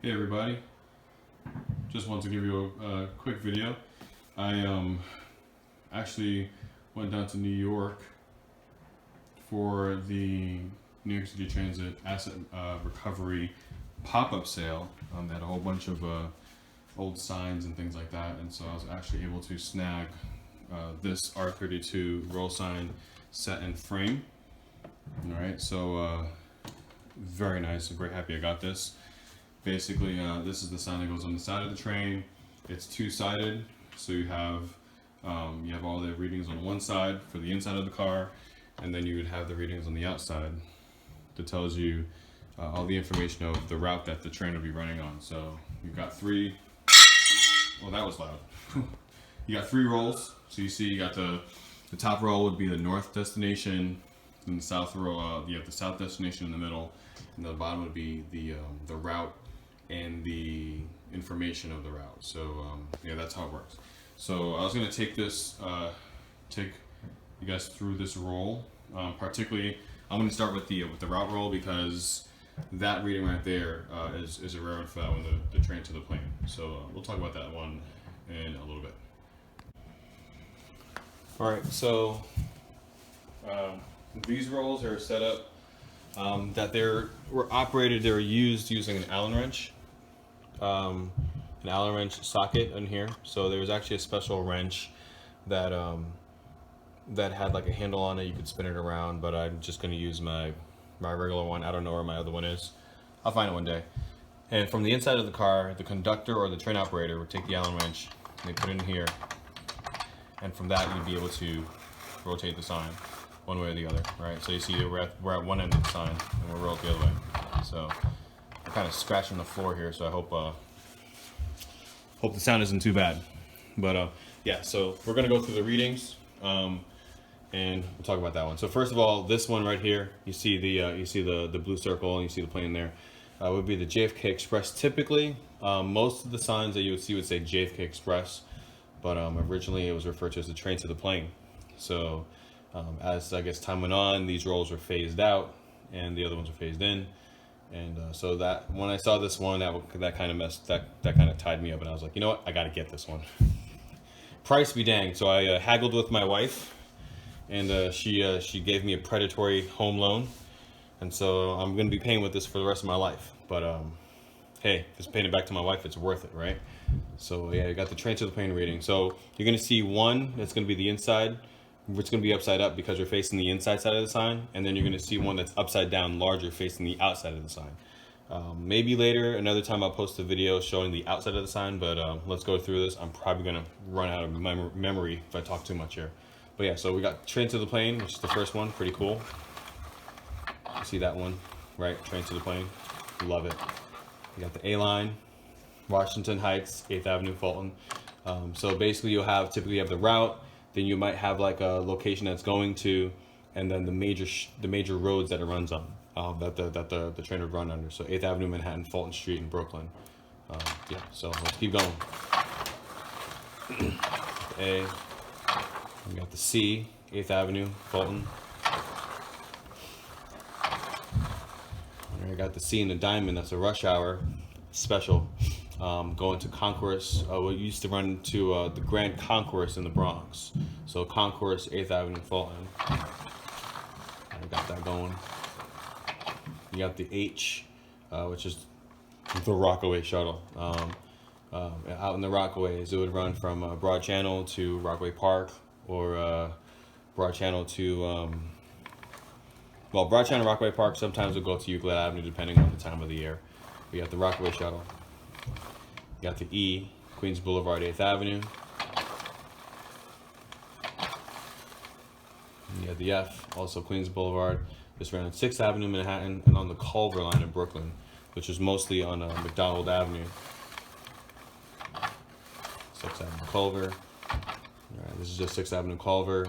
Hey everybody, just want to give you a quick video. I actually went down to New York for the New York City Transit Asset Recovery pop-up sale. They had a whole bunch of old signs and things like that, and so I was actually able to snag this R32 Rollsign set and frame. Alright, so very nice. I'm very happy I got this. Basically, this is the sign that goes on the side of the train. It's two-sided, so you have all the readings on one side for the inside of the car, and then you would have the readings on the outside that tells you all the information of the route that the train will be running on. So you've got three. Well, that was loud. You got three rolls. So you see, you got the top roll would be the north destination, and the south row you have the south destination in the middle, and the bottom would be the route and the information of the route. So yeah, that's how it works. So I was going to take you guys through this roll. Particularly, I'm going to start with the route roll, because that reading right there is a rare one for that one, the train to the plane. So we'll talk about that one in a little bit. All right, so these rolls are set up that they're used using an Allen wrench. An Allen wrench socket in here. So there was actually a special wrench that that had like a handle on it. You could spin it around, but I'm just going to use my regular one. I don't know where my other one is. I'll find it one day. And from the inside of the car, the conductor or the train operator would take the Allen wrench and they put it in here, and from that you'd be able to rotate the sign one way or the other. Right? So you see we're at one end of the sign and we're rolled the other way. So I'm kind of scratching the floor here, so I hope the sound isn't too bad. But yeah, so we're gonna go through the readings, and we'll talk about that one. So first of all, this one right here, you see the blue circle, and you see the plane there, would be the JFK Express. Typically, most of the signs that you would see would say JFK Express, but originally it was referred to as the train to the plane. So as I guess time went on, these rolls were phased out and the other ones were phased in. And so that when I saw this one, that kind of tied me up, and I was like, you know what, I got to get this one. Price be dang. So I haggled with my wife, and she gave me a predatory home loan, and so I'm going to be paying with this for the rest of my life. But hey, if it's paying it back to my wife, it's worth it, right? So yeah, you got the train to the plane reading. So you're going to see one that's going to be the inside. It's going to be upside up because we're facing the inside side of the sign, and then you're going to see one that's upside down, larger, facing the outside of the sign. Maybe later, another time, I'll post a video showing the outside of the sign, but let's go through this. I'm probably going to run out of memory if I talk too much here. But yeah, so we got train to the plane, which is the first one. Pretty cool. You see that one, right? Train to the plane. Love it. You got the A line, Washington Heights, 8th Avenue, Fulton. So basically, typically you have the route. Then you might have like a location that's going to, and then the major roads that it runs on, that the train would run under. So 8th Avenue, Manhattan, Fulton Street, and Brooklyn. Yeah, so let's keep going. A, we got the C, 8th Avenue, Fulton. And we got the C in the diamond. That's a rush hour special. Going to Concourse, we used to run to the Grand Concourse in the Bronx. So Concourse, 8th Avenue, Fulton. I got that going. You got the H, which is the Rockaway shuttle. Out in the Rockaways, it would run from Broad Channel to Rockaway Park, or Broad Channel to, Broad Channel, Rockaway Park. Sometimes it'll go to Euclid Avenue, depending on the time of the year. We got the Rockaway shuttle. You got the E, Queens Boulevard, 8th Avenue. You got the F, also Queens Boulevard. This ran on 6th Avenue, Manhattan, and on the Culver line in Brooklyn, which is mostly on McDonald Avenue. 6th Avenue, Culver. All right, this is just 6th Avenue, Culver.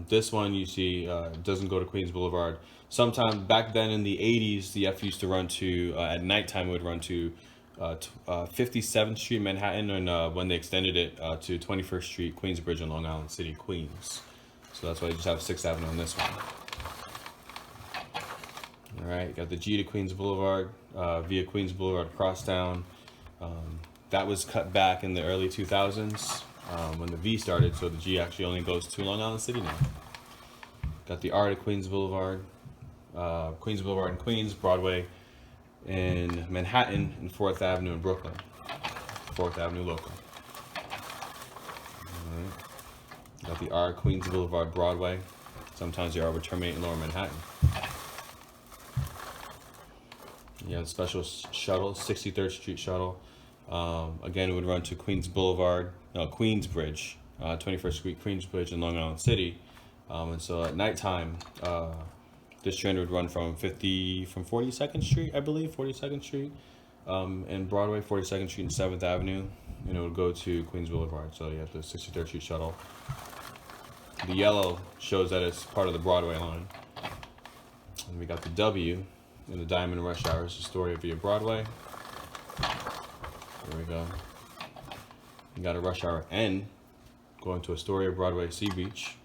This one you see doesn't go to Queens Boulevard. Sometime back then in the 80s, the F used to run to, at nighttime it would run to 57th Street, Manhattan, and when they extended it to 21st Street, Queensbridge, in Long Island City, Queens. So that's why you just have 6th Avenue on this one. All right, got the G to Queens Boulevard, via Queens Boulevard, Crosstown, That was cut back in the early 2000s when the V started, so the G actually only goes to Long Island City now. Got the R to Queens Boulevard in Queens, Broadway in Manhattan, and 4th Avenue in Brooklyn. 4th Avenue local. Right. Got the R Queens Boulevard, Broadway. Sometimes the R would terminate in Lower Manhattan. You have a special shuttle, 63rd Street shuttle. Again, it would run to Queensbridge, 21st Street, Queensbridge in Long Island City. And so at nighttime, this train would run from 42nd Street, I believe, 42nd Street, and Broadway, 42nd Street and 7th Avenue, and it would go to Queens Boulevard. So you have the 63rd Street shuttle. The yellow shows that it's part of the Broadway line. And we got the W in the Diamond Rush Hours, Astoria via Broadway. There we go. You got a Rush Hour N going to Astoria, Broadway, Sea Beach.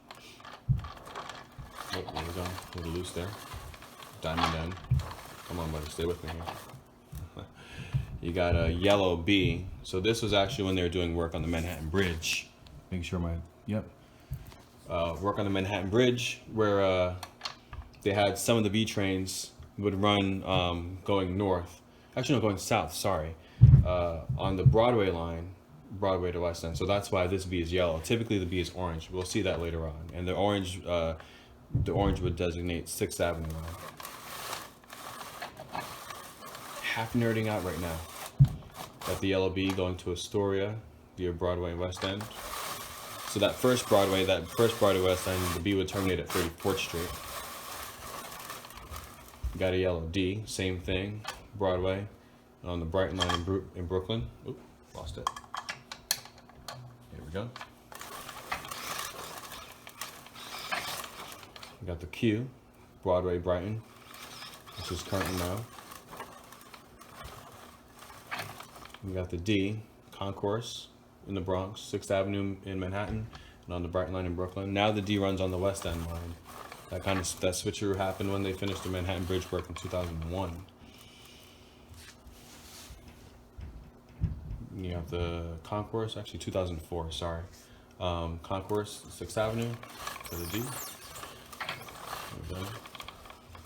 Oh, there we go. A little loose there. Diamond N. Come on, buddy, stay with me here. You got a yellow B. So this was actually when they were doing work on the Manhattan Bridge. Make sure work on the Manhattan Bridge, where they had some of the B trains would run going north. Actually, no, going south, sorry. On the Broadway line, Broadway to West End. So that's why this B is yellow. Typically the B is orange. We'll see that later on. And the orange would designate 6th Avenue line. Half nerding out right now. Got the yellow B going to Astoria via Broadway and West End. So that first Broadway West End, the B would terminate at 34th Street. Got a yellow D, same thing, Broadway, on the Brighton line in Brooklyn. Oop, lost it. Here we go. We got the Q, Broadway, Brighton, which is currently now. We got the D, Concourse in the Bronx, 6th Avenue in Manhattan, and on the Brighton line in Brooklyn. Now the D runs on the West End line. That switcheroo happened when they finished the Manhattan Bridge work in 2001. You have the Concourse, actually 2004, sorry. Concourse, 6th Avenue for the D. There we go.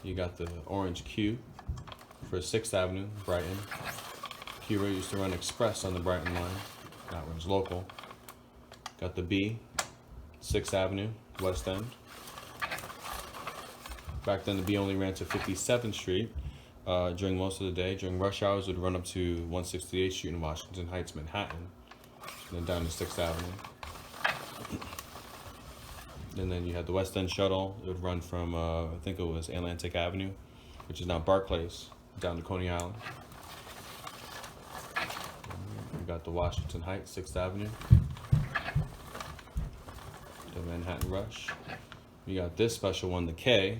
You got the orange Q for 6th Avenue, Brighton. Q used to run express on the Brighton line. That runs local. Got the B, 6th Avenue, West End. Back then the B only ran to 57th Street during most of the day. During rush hours it would run up to 168th Street in Washington Heights, Manhattan, and then down to 6th Avenue. And then you had the West End shuttle. It would run from, I think it was Atlantic Avenue, which is now Barclays, down to Coney Island. We got the Washington Heights, 6th Avenue. The Manhattan Rush. You got this special one, the K,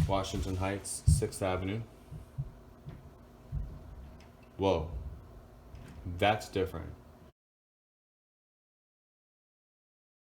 Washington Heights, 6th Avenue. Whoa, that's different.